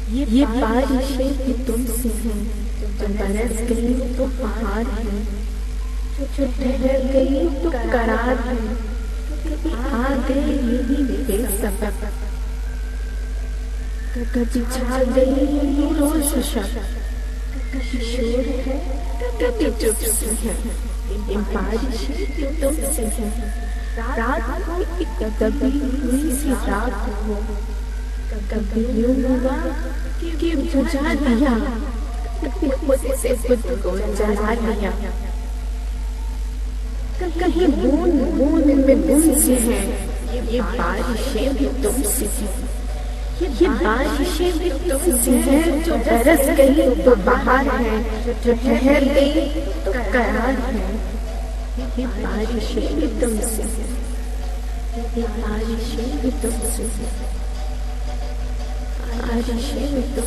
ये बारिशें भी तुमसे हैं, जो बरस गई तो बहार है, जो ठहर गई तो करार है, आ गए यही बेसबब, कभी छा गई ये रोज शब, कभी शोर है कभी चुप सी है। ये बारिशें भी तुमसे हैं, रात को एक दबी हुई सी रात हो, कभी यूं हुआ कि बुझा दिया, कभी खुद से खुद को जला लिया। कहीं बूंद बूंद में गुम सी है, ये बारिशें भी तुमसे हैं। ये बारिशें भी तुमसे हैं, जो बरस गई तो बहार है, जो ठहर गई तो करार है। ये बारिशें भी तुमसे हैं, ये बारिशें भी तुमसे हैं, बारिशें भी तुम